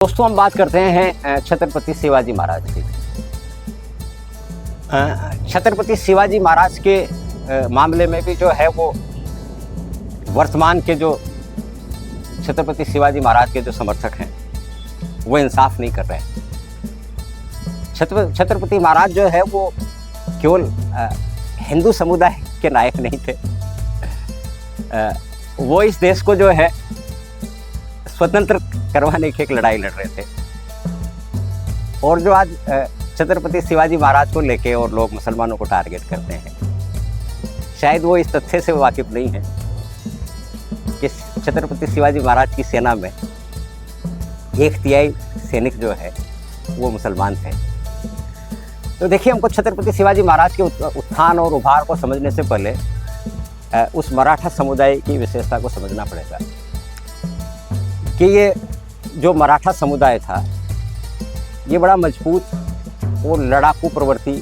दोस्तों, हम बात करते हैं छत्रपति शिवाजी महाराज की। छत्रपति शिवाजी महाराज के मामले में भी जो है वो वर्तमान के जो छत्रपति शिवाजी महाराज के जो समर्थक हैं वो इंसाफ नहीं कर रहे हैं। छत्रपति महाराज जो है वो केवल हिंदू समुदाय के नायक नहीं थे, वो इस देश को जो है स्वतंत्र करवाने की एक लड़ाई लड़ रहे थे। और जो आज छत्रपति शिवाजी महाराज को लेके और लोग मुसलमानों को टारगेट करते हैं, शायद वो इस तथ्य से वाकिफ नहीं है कि छत्रपति शिवाजी महाराज की सेना में 1/3 सैनिक जो है वो मुसलमान थे। तो देखिए, हमको छत्रपति शिवाजी महाराज के उत्थान और उभार को समझने से पहले उस मराठा समुदाय की विशेषता को समझना पड़ेगा कि ये जो मराठा समुदाय था ये बड़ा मजबूत और लड़ाकू प्रवृत्ति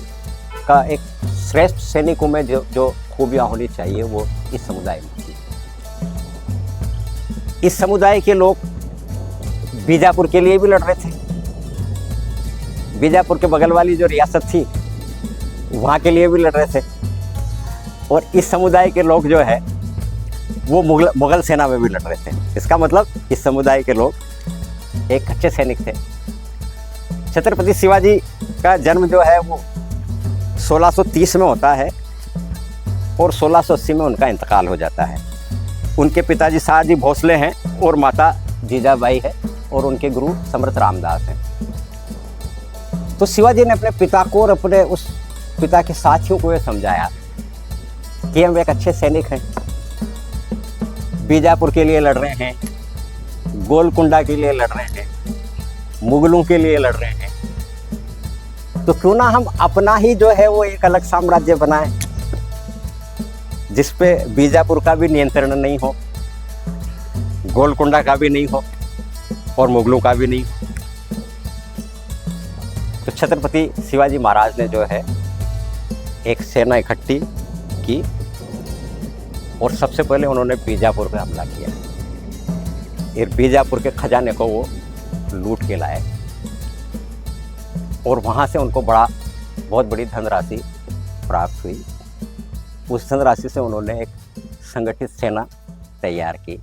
का एक श्रेष्ठ सैनिकों में जो खूबियाँ होनी चाहिए वो इस समुदाय में थी। इस समुदाय के लोग बीजापुर के लिए भी लड़ रहे थे। बीजापुर के बगल वाली जो रियासत थी वहाँ के लिए भी लड़ रहे थे। और इस समुदाय के लोग जो है वो मुगल सेना में भी लड़ रहे थे। इसका मतलब इस समुदाय के लोग एक अच्छे सैनिक थे। छत्रपति शिवाजी का जन्म जो है वो 1630 में होता है और 1680 में उनका इंतकाल हो जाता है। उनके पिताजी शाहजी भोसले हैं और माता जीजाबाई है और उनके गुरु समर्थ रामदास हैं। तो शिवाजी ने अपने पिता को और अपने उस पिता के साथियों को ये समझाया कि हम एक अच्छे सैनिक हैं, बीजापुर के लिए लड़ रहे हैं, गोलकुंडा के लिए लड़ रहे हैं, मुगलों के लिए लड़ रहे हैं, तो क्यों ना हम अपना ही जो है वो एक अलग साम्राज्य बनाएं जिस पे बीजापुर का भी नियंत्रण नहीं हो, गोलकुंडा का भी नहीं हो और मुगलों का भी नहीं हो। तो छत्रपति शिवाजी महाराज ने जो है एक सेना इकट्ठी की और सबसे पहले उन्होंने बीजापुर पे हमला किया। फिर बीजापुर के खजाने को वो लूट के लाए और वहाँ से उनको बहुत बड़ी धनराशि प्राप्त हुई। उस धनराशि से उन्होंने एक संगठित सेना तैयार की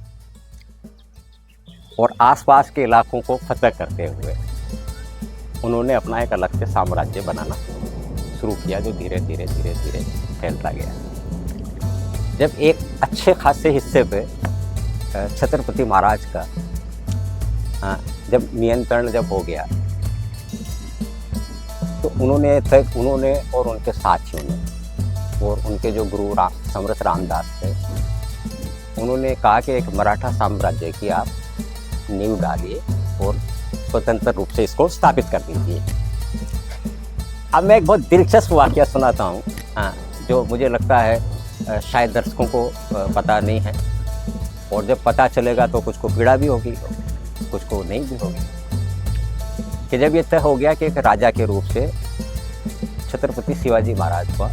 और आसपास के इलाकों को फतह करते हुए उन्होंने अपना एक अलग से साम्राज्य बनाना शुरू किया, जो धीरे धीरे फैलता गया। जब एक अच्छे खासे हिस्से पे छत्रपति महाराज का जब नियंत्रण हो गया तो उन्होंने और उनके साथियों ने और उनके जो गुरु समर्थ रामदास थे, उन्होंने कहा कि एक मराठा साम्राज्य की आप नींव डालिए और स्वतंत्र रूप से इसको स्थापित कर दीजिए। अब मैं एक बहुत दिलचस्प वाकया सुनाता हूँ जो मुझे लगता है शायद दर्शकों को पता नहीं है, और जब पता चलेगा तो कुछ को पीड़ा भी होगी, कुछ को नहीं भी होगी। कि जब ये तय हो गया कि एक राजा के रूप से छत्रपति शिवाजी महाराज का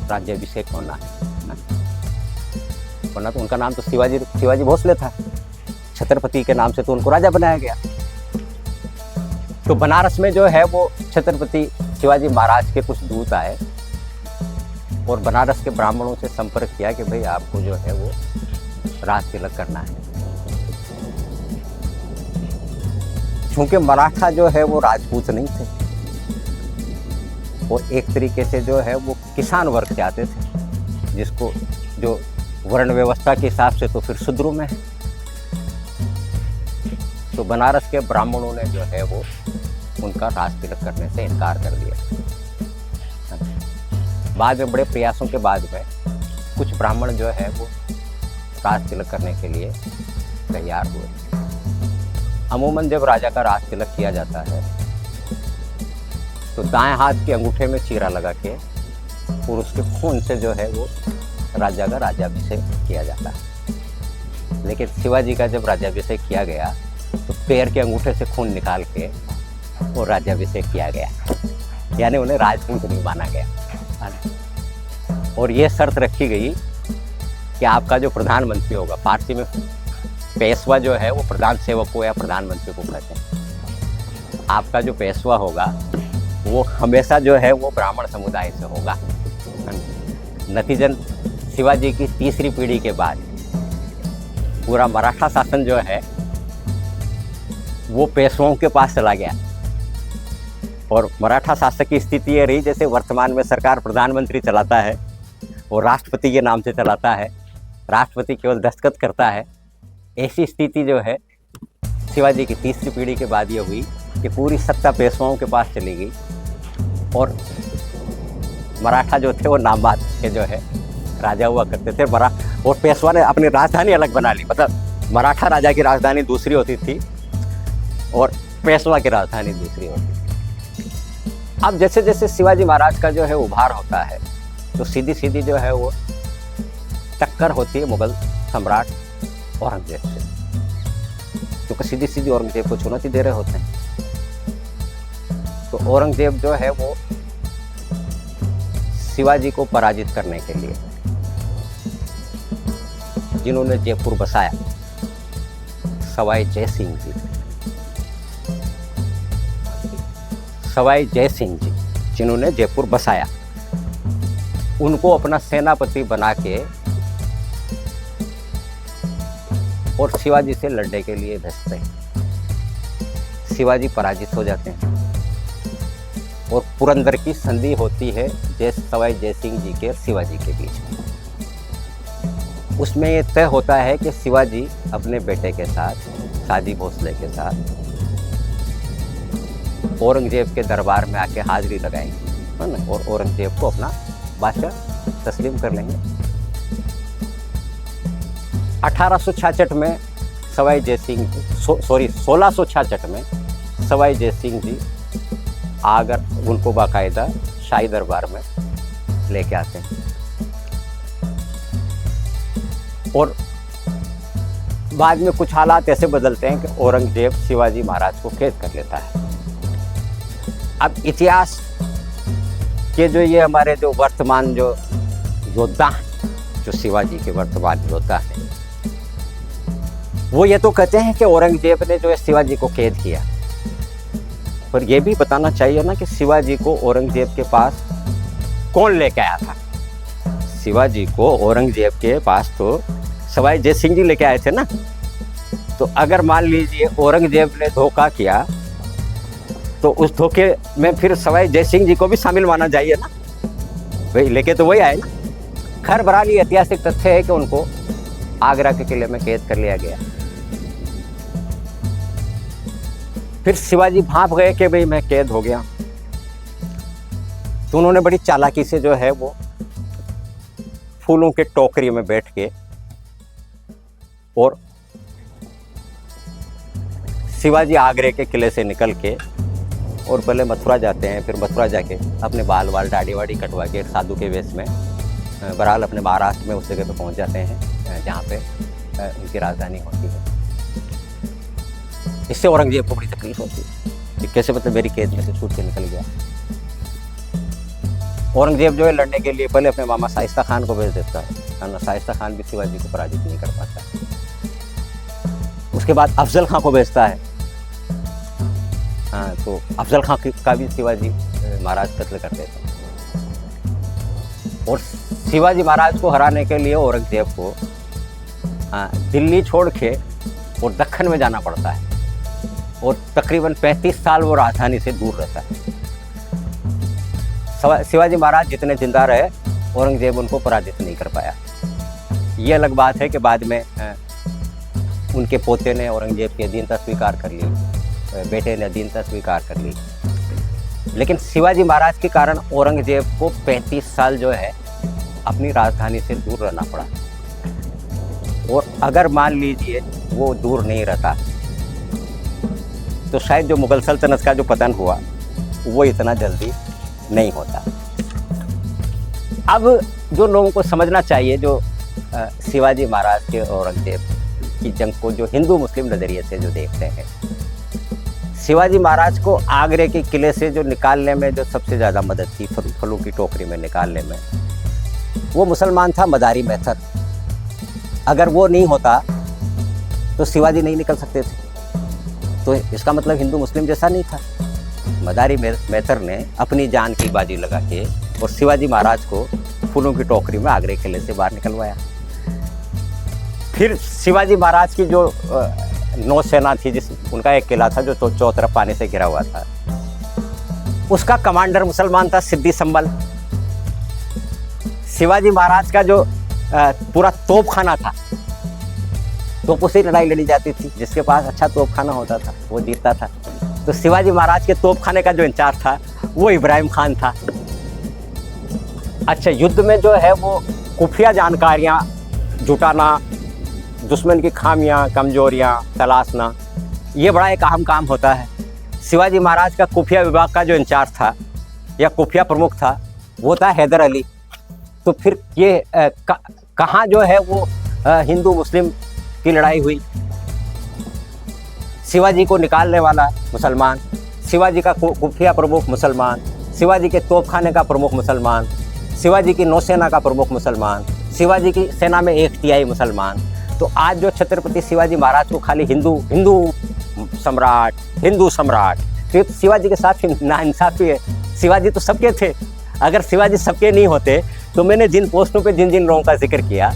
राज्याभिषेक होना है, वरना तो उनका नाम तो शिवाजी भोसले था, छत्रपति के नाम से तो उनको राजा बनाया गया। तो बनारस में जो है वो छत्रपति शिवाजी महाराज के कुछ दूत आए और बनारस के ब्राह्मणों से संपर्क किया कि भाई आपको जो है वो राज तिलक करना है। क्योंकि मराठा जो है वो राजपूत नहीं थे और एक तरीके से जो है वो किसान वर्ग से आते थे, जिसको जो वर्ण व्यवस्था के हिसाब से तो फिर शूद्रों में है। तो बनारस के ब्राह्मणों ने जो है वो उनका राज तिलक करने से इनकार कर दिया। बाद में बड़े प्रयासों के बाद में कुछ ब्राह्मण जो है वो राज तिलक करने के लिए तैयार हुए। अमूमन जब राजा का राज तिलक किया जाता है तो दाएं हाथ के अंगूठे में चीरा लगा के और उसके खून से जो है वो राजा का राज्याभिषेक किया जाता है। लेकिन शिवाजी का जब राज्याभिषेक किया गया तो पैर के अंगूठे से खून निकाल के और राज्याभिषेक किया गया, यानी उन्हें राजपूत नहीं माना गया। और ये शर्त रखी गई कि आपका जो प्रधानमंत्री होगा, पारसी में पेशवा जो है वो प्रधान सेवक को या प्रधानमंत्री को कहते हैं, आपका जो पेशवा होगा वो हमेशा जो है वो ब्राह्मण समुदाय से होगा। नतीजन शिवाजी की तीसरी पीढ़ी के बाद पूरा मराठा शासन जो है वो पेशवाओं के पास चला गया और मराठा शासक की स्थिति ये रही जैसे वर्तमान में सरकार प्रधानमंत्री चलाता है और राष्ट्रपति के नाम से चलाता है, राष्ट्रपति केवल दस्तखत करता है। ऐसी स्थिति जो है शिवाजी की तीसरी पीढ़ी के बाद ये हुई कि पूरी सत्ता पेशवाओं के पास चली गई और मराठा जो थे वो नाममात्र के जो है राजा हुआ करते थे। और पेशवा ने अपनी राजधानी अलग बना ली, मतलब मराठा राजा की राजधानी दूसरी होती थी और पेशवा की राजधानी दूसरी होती थी। अब जैसे जैसे शिवाजी महाराज का जो है उभार होता है तो सीधी सीधी जो है वो टक्कर होती है मुगल सम्राट औरंगजेब से, क्योंकि सीधी सीधी औरंगजेब को चुनौती दे रहे होते हैं। तो औरंगजेब जो है वो शिवाजी को पराजित करने के लिए जिन्होंने जयपुर बसाया, सवाई जय सिंह जी, सवाई जय सिंह जी जिन्होंने जयपुर बसाया, उनको अपना सेनापति बना के और शिवाजी से लड़ने के लिए भेजते हैं। शिवाजी पराजित हो जाते हैं और पुरंदर की संधि होती है सवाई जय सिंह जी के और शिवाजी के बीच में। उसमें ये तय होता है कि शिवाजी अपने बेटे के साथ, शादी भोसले के साथ औरंगजेब के दरबार में आके हाजिरी लगाएंगे, है ना, और औरंगजेब को अपना बादशाह तस्लीम कर लेंगे। 1866 में सवाई जय सिंह 1666 में सवाई जय सिंह जी आकर उनको बाकायदा शाही दरबार में लेके आते हैं और बाद में कुछ हालात ऐसे बदलते हैं कि औरंगजेब शिवाजी महाराज को कैद कर लेता है। अब इतिहास के जो ये हमारे जो वर्तमान जो योद्धा हैं, जो शिवाजी के वर्तमान योद्धा हैं, वो ये तो कहते हैं कि औरंगजेब ने जो है शिवाजी को कैद किया, पर ये भी बताना चाहिए ना कि शिवाजी को औरंगजेब के पास कौन लेके आया था। शिवाजी को औरंगजेब के पास तो सवाई जय सिंह जी लेके आए थे ना। तो अगर मान लीजिए औरंगजेब ने धोखा किया तो उस धोखे में फिर सवाई जय सिंह जी को भी शामिल माना चाहिए ना, भाई लेके तो वही आए ना। खैर बहरहाल ये ऐतिहासिक तथ्य है कि उनको आगरा के किले में कैद कर लिया गया। फिर शिवाजी भांप गए कि भाई मैं कैद हो गया, तो उन्होंने बड़ी चालाकी से जो है वो फूलों के टोकरी में बैठ के और शिवाजी आगरे के किले से निकल के और पहले मथुरा जाते हैं, फिर मथुरा जाके अपने बाल दाढ़ी वाड़ी कटवा के साधु के वेश में बहरहाल अपने महाराष्ट्र में उस जगह पे पहुंच जाते हैं जहाँ पे उनकी राजधानी होती है। इससे औरंगजेब को बड़ी तकलीफ होती है कि कैसे मतलब मेरी कैद में से छूट के निकल गया। औरंगजेब जो है लड़ने के लिए पहले अपने मामा शाइस्ता खान को भेज देता है, शाइस्ता खान भी शिवाजी को पराजित नहीं कर पाता। उसके बाद अफजल खां को भेजता है, हाँ, तो अफजल खां का भी शिवाजी महाराज कत्ल कर देते हैं। और शिवाजी महाराज को हराने के लिए औरंगजेब को दिल्ली छोड़ के और दक्कन में जाना पड़ता है और तकरीबन 35 साल वो राजधानी से दूर रहता है। शिवाजी महाराज जितने जिंदा रहे औरंगजेब उनको पराजित नहीं कर पाया। ये अलग बात है कि बाद में उनके पोते ने औरंगजेब की अधीनता स्वीकार कर ली, बेटे ने अधीनता स्वीकार कर ली, लेकिन शिवाजी महाराज के कारण औरंगजेब को 35 साल जो है अपनी राजधानी से दूर रहना पड़ा। और अगर मान लीजिए वो दूर नहीं रहता तो शायद जो मुगल सल्तनत का जो पतन हुआ वो इतना जल्दी नहीं होता। अब जो लोगों को समझना चाहिए, जो शिवाजी महाराज के औरंगजेब की जंग को जो हिंदू मुस्लिम नज़रिए से जो देखते हैं, शिवाजी महाराज को आगरे के किले से जो निकालने में जो सबसे ज़्यादा मदद की, फलों की टोकरी में निकालने में, वो मुसलमान था मदारी मैथर। अगर वो नहीं होता तो शिवाजी नहीं निकल सकते थे। तो इसका मतलब हिंदू मुस्लिम जैसा नहीं था। मदारी मेहतर ने अपनी जान की बाजी लगा के और शिवाजी महाराज को फूलों की टोकरी में आगरे किले से बाहर निकलवाया। फिर शिवाजी महाराज की जो नौसेना थी, जिस उनका एक किला था जो चौतरफ पानी से घिरा हुआ था, उसका कमांडर मुसलमान था सिद्दी संबल। शिवाजी महाराज का जो पूरा तोपखाना था, तोपों से लड़ाई लड़ी जाती थी, जिसके पास अच्छा तोपखाना होता था वो जीतता था। तो शिवाजी महाराज के तोपखाने का जो इंचार्ज था वो इब्राहिम खान था। अच्छा, युद्ध में जो है वो खुफिया जानकारियाँ जुटाना, दुश्मन की खामियां कमजोरियां तलाशना, ये बड़ा एक अहम काम होता है। शिवाजी महाराज का खुफिया विभाग का जो इंचार्ज था या खुफिया प्रमुख था वो था हैदर अली। तो फिर ये कहाँ जो है वो हिंदू मुस्लिम की लड़ाई हुई, शिवाजी को निकालने वाला मुसलमान, शिवाजी का खुफिया प्रमुख मुसलमान, शिवाजी के तोपखाने का प्रमुख मुसलमान, शिवाजी की नौसेना का प्रमुख मुसलमान, शिवाजी की सेना में 1/3 मुसलमान। तो आज जो छत्रपति शिवाजी महाराज को खाली हिंदू सम्राट, तो शिवाजी के साथ नाइंसाफी है। शिवाजी तो सबके थे। अगर शिवाजी सबके नहीं होते तो मैंने जिन पोस्टों पे जिन लोगों का जिक्र किया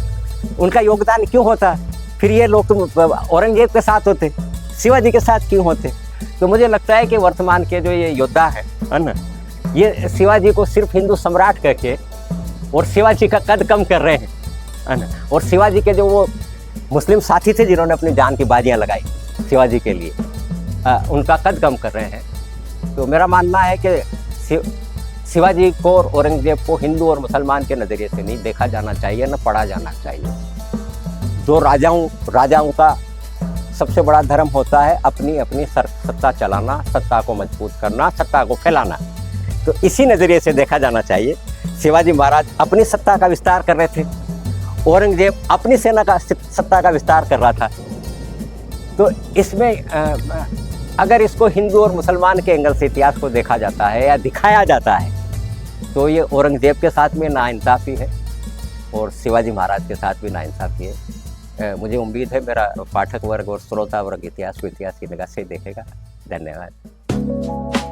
उनका योगदान क्यों होता, फिर ये लोग तो औरंगजेब के साथ होते, शिवाजी के साथ क्यों होते। तो मुझे लगता है कि वर्तमान के जो ये योद्धा है ना, ये शिवाजी को सिर्फ हिंदू सम्राट कह के और शिवाजी का कद कम कर रहे हैं, है ना। और शिवाजी के जो वो मुस्लिम साथी थे जिन्होंने अपनी जान की बाजियां लगाई शिवाजी के लिए, उनका कद कम कर रहे हैं। तो मेरा मानना है कि शिवाजी को और औरंगजेब को हिंदू और मुसलमान के नज़रिए से नहीं देखा जाना चाहिए, न पढ़ा जाना चाहिए। जो राजाओं का सबसे बड़ा धर्म होता है अपनी सत्ता चलाना, सत्ता को मजबूत करना, सत्ता को फैलाना। तो इसी नज़रिए से देखा जाना चाहिए। शिवाजी महाराज अपनी सत्ता का विस्तार कर रहे थे, औरंगजेब अपनी सेना का सत्ता का विस्तार कर रहा था। तो इसमें अगर इसको हिंदू और मुसलमान के एंगल से इतिहास को देखा जाता है या दिखाया जाता है तो ये औरंगजेब के साथ में नाइंसाफ़ी है और शिवाजी महाराज के साथ भी नाइंसाफ़ी है। मुझे उम्मीद है मेरा पाठक वर्ग और श्रोता वर्ग इतिहास को इतिहास की निगाह से देखेगा। धन्यवाद।